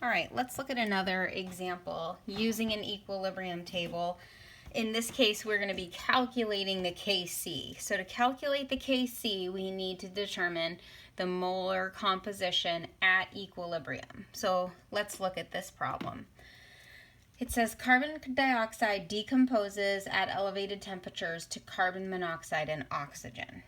All right, let's look at another example using an equilibrium table. In this case, we're going to be calculating the Kc. So to calculate the Kc, we need to determine the molar composition at equilibrium. So let's look at this problem. It says carbon dioxide decomposes at elevated temperatures to carbon monoxide and oxygen.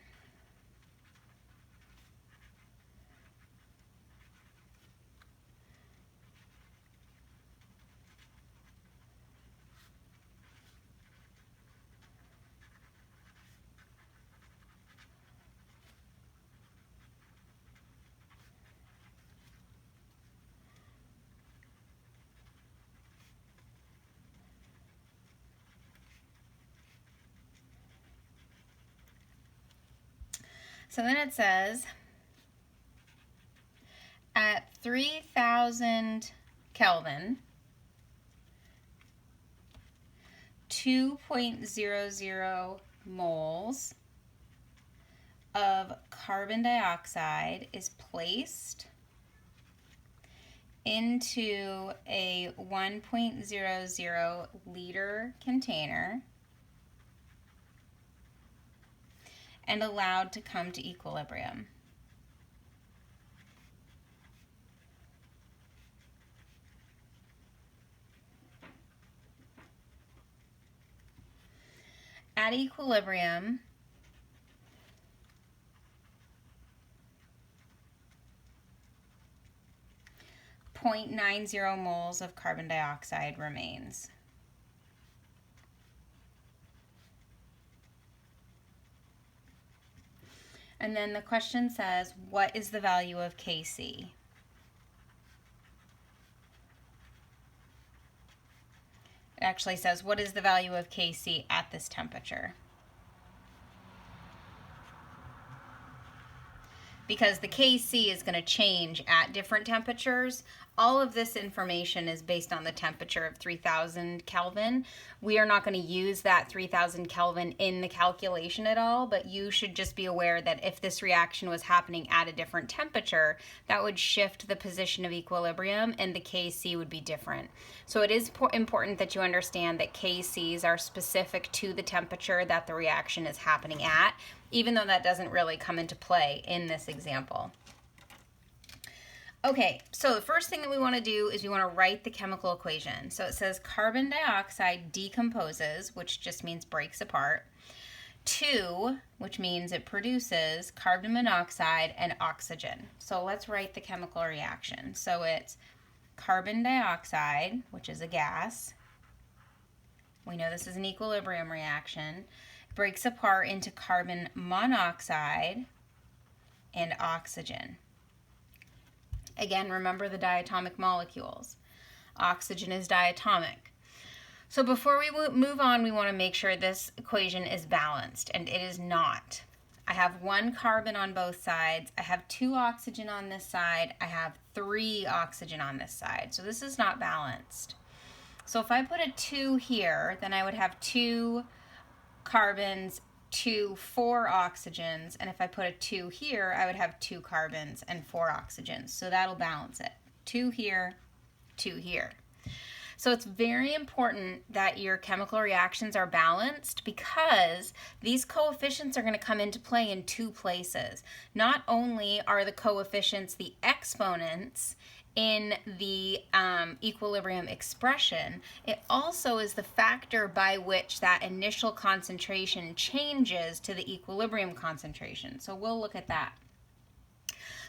So then it says at 3000 Kelvin, 2.00 moles of carbon dioxide is placed into a 1.00 liter container and allowed to come to equilibrium. At equilibrium, .90 moles of carbon dioxide remains. And then the question says, what is the value of Kc? It actually says, what is the value of Kc at this temperature? Because the Kc is going to change at different temperatures. All of this information is based on the temperature of 3000 Kelvin. We are not going to use that 3000 Kelvin in the calculation at all, but you should just be aware that if this reaction was happening at a different temperature, that would shift the position of equilibrium and the Kc would be different. So it is important that you understand that Kcs are specific to the temperature that the reaction is happening at, even though that doesn't really come into play in this example. Okay, so the first thing that we want to do is we want to write the chemical equation. So it says carbon dioxide decomposes, which just means breaks apart, to, which means it produces carbon monoxide and oxygen. So let's write the chemical reaction. So it's carbon dioxide, which is a gas. We know this is an equilibrium reaction. It breaks apart into carbon monoxide and oxygen. Again, remember the diatomic molecules. Oxygen is diatomic. So before we move on, we want to make sure this equation is balanced, and it is not. I have 1 carbon on both sides. I have 2 oxygen on this side. I have 3 oxygen on this side. So this is not balanced. So if I put a 2 here, then I would have 2 carbons, 4 oxygens, and if I put a 2 here, I would have 2 carbons and 4 oxygens. So that'll balance it. 2 here, 2 here. So it's very important that your chemical reactions are balanced because these coefficients are going to come into play in 2 places. Not only are the coefficients the exponents in the equilibrium expression, it also is the factor by which that initial concentration changes to the equilibrium concentration. So we'll look at that.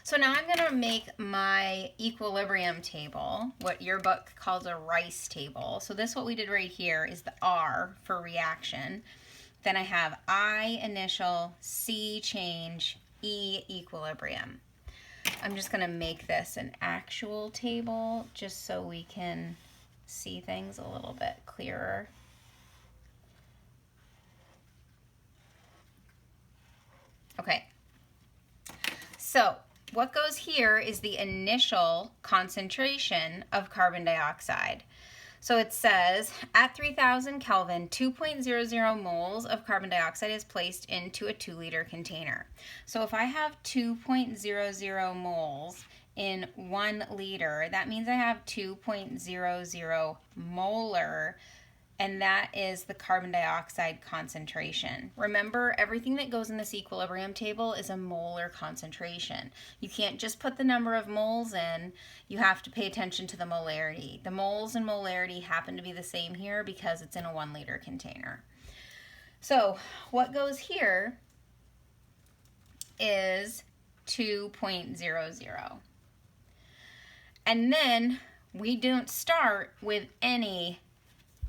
So now I'm going to make my equilibrium table, what your book calls a Rice table. So this, what we did right here, is the R for reaction. Then I have I initial, C change, E equilibrium. I'm just going to make this an actual table just so we can see things a little bit clearer. Okay, so what goes here is the initial concentration of carbon dioxide. So it says at 3000 Kelvin, 2.00 moles of carbon dioxide is placed into a 2-liter container. So if I have 2.00 moles in 1 liter, that means I have 2.00 molar, and that is the carbon dioxide concentration. Remember, everything that goes in this equilibrium table is a molar concentration. You can't just put the number of moles in, you have to pay attention to the molarity. The moles and molarity happen to be the same here because it's in a 1 liter container. So what goes here is 2.00. And then we don't start with any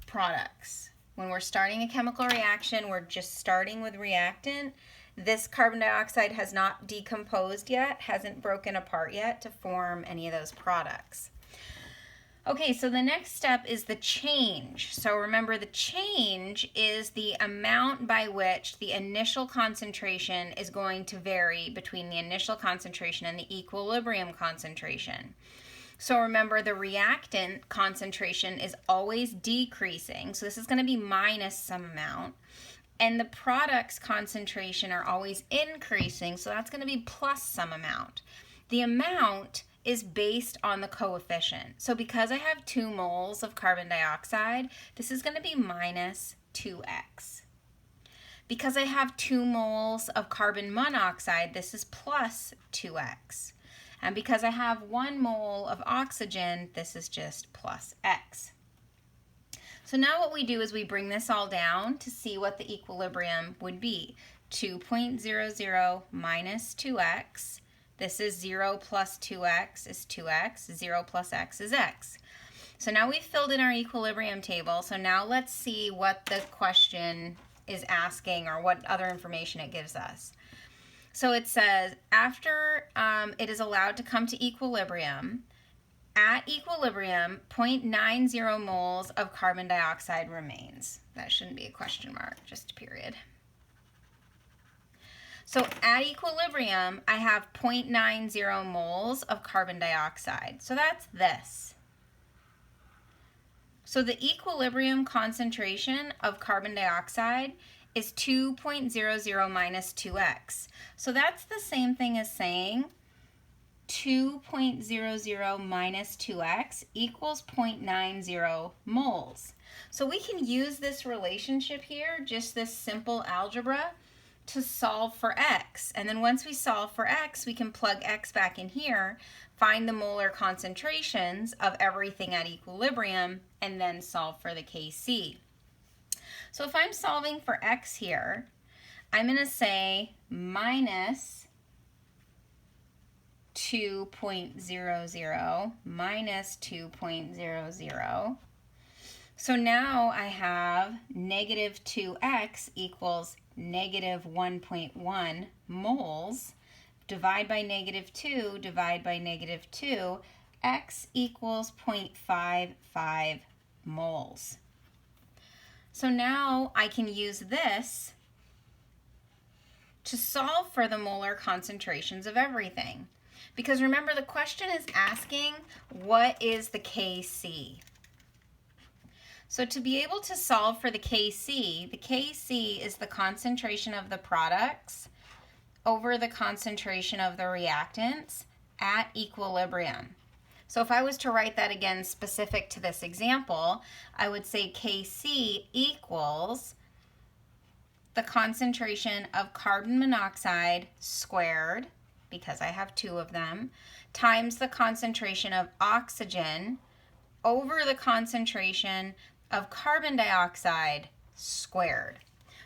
products. When we're starting a chemical reaction, we're just starting with reactant. This carbon dioxide has not decomposed yet, hasn't broken apart yet to form any of those products. Okay, so the next step is the change. So remember, the change is the amount by which the initial concentration is going to vary between the initial concentration and the equilibrium concentration. So remember, the reactant concentration is always decreasing. So this is going to be minus some amount. And the products concentration are always increasing. So that's going to be plus some amount. The amount is based on the coefficient. So because I have 2 moles of carbon dioxide, this is going to be minus 2x. Because I have 2 moles of carbon monoxide, this is plus 2x. And because I have 1 mole of oxygen, this is just plus x. So now what we do is we bring this all down to see what the equilibrium would be. 2.00 minus 2x. This is 0 plus 2x is 2x. 0 plus x is x. So now we've filled in our equilibrium table. So now let's see what the question is asking or what other information it gives us. So it says, after it is allowed to come to equilibrium, at equilibrium, 0.90 moles of carbon dioxide remains. That shouldn't be a question mark, just a period. So at equilibrium, I have 0.90 moles of carbon dioxide. So that's this. So the equilibrium concentration of carbon dioxide is 2.00 minus 2x. So that's the same thing as saying 2.00 minus 2x equals 0.90 moles. So we can use this relationship here, just this simple algebra, to solve for x. And then once we solve for x, we can plug x back in here, find the molar concentrations of everything at equilibrium, and then solve for the Kc. So if I'm solving for x here, I'm going to say minus 2.00 minus 2.00. So now I have negative 2x equals negative 1.1 moles. Divide by negative 2, divide by negative 2, x equals 0.55 moles. So now I can use this to solve for the molar concentrations of everything. Because remember, the question is asking, what is the Kc? So to be able to solve for the Kc is the concentration of the products over the concentration of the reactants at equilibrium. So if I was to write that again specific to this example, I would say Kc equals the concentration of carbon monoxide squared, because I have 2 of them, times the concentration of oxygen over the concentration of carbon dioxide squared.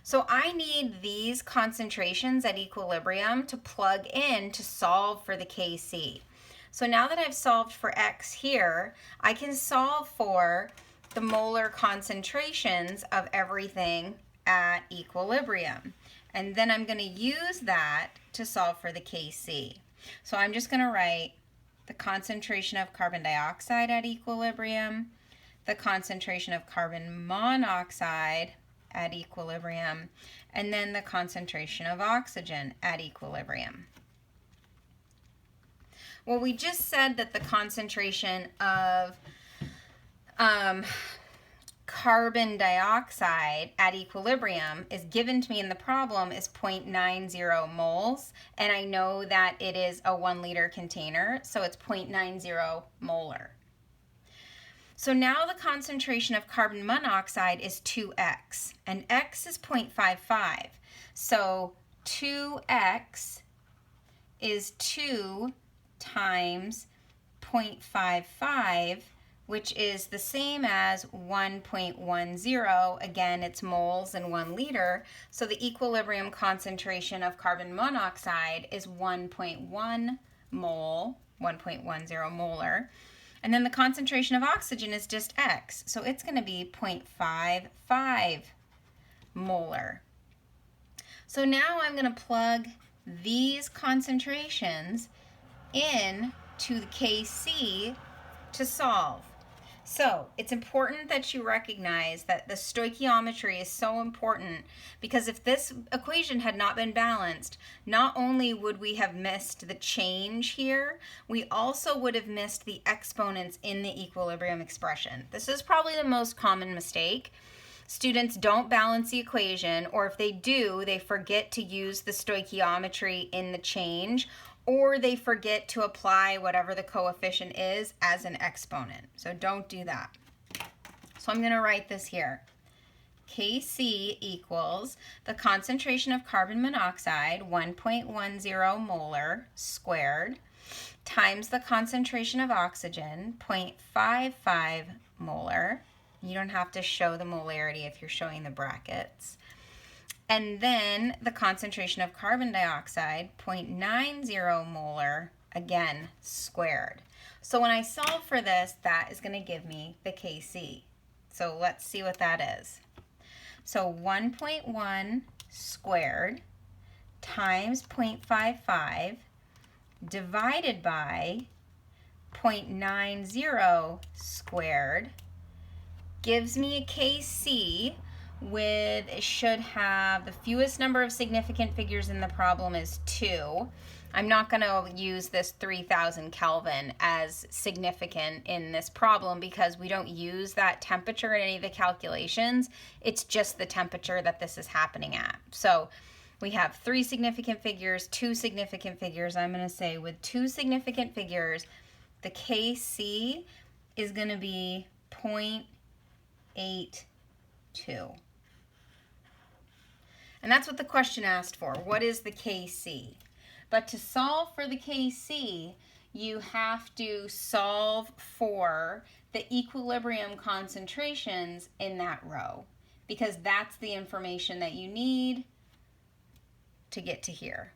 So I need these concentrations at equilibrium to plug in to solve for the Kc. So now that I've solved for x here, I can solve for the molar concentrations of everything at equilibrium. And then I'm going to use that to solve for the Kc. So I'm just going to write the concentration of carbon dioxide at equilibrium, the concentration of carbon monoxide at equilibrium, and then the concentration of oxygen at equilibrium. Well, we just said that the concentration of carbon dioxide at equilibrium is given to me in the problem is 0.90 moles, and I know that it is a 1 liter container, so it's 0.90 molar. So now the concentration of carbon monoxide is 2x, and x is 0.55. So 2x is 2 times 0.55, which is the same as 1.10. Again, it's moles in 1 liter. So the equilibrium concentration of carbon monoxide is 1.1 mole, 1.10 molar. And then the concentration of oxygen is just x. So it's going to be 0.55 molar. So now I'm going to plug these concentrations in to the Kc to solve. So it's important that you recognize that the stoichiometry is so important, because if this equation had not been balanced, not only would we have missed the change here, we also would have missed the exponents in the equilibrium expression. This is probably the most common mistake. Students don't balance the equation, or if they do, they forget to use the stoichiometry in the change, or they forget to apply whatever the coefficient is as an exponent. So don't do that. So I'm going to write this here. Kc equals the concentration of carbon monoxide, 1.10 molar squared, times the concentration of oxygen, 0.55 molar. You don't have to show the molarity if you're showing the brackets. And then the concentration of carbon dioxide, 0.90 molar, again, squared. So when I solve for this, that is going to give me the Kc. So let's see what that is. So 1.1 squared times 0.55 divided by 0.90 squared gives me a Kc with, it should have, the fewest number of significant figures in the problem is 2. I'm not going to use this 3000 Kelvin as significant in this problem because we don't use that temperature in any of the calculations. It's just the temperature that this is happening at. So we have 3 significant figures, 2 significant figures. I'm going to say with 2 significant figures, the Kc is going to be 0.82. And that's what the question asked for. What is the Kc? But to solve for the Kc, you have to solve for the equilibrium concentrations in that row, because that's the information that you need to get to here.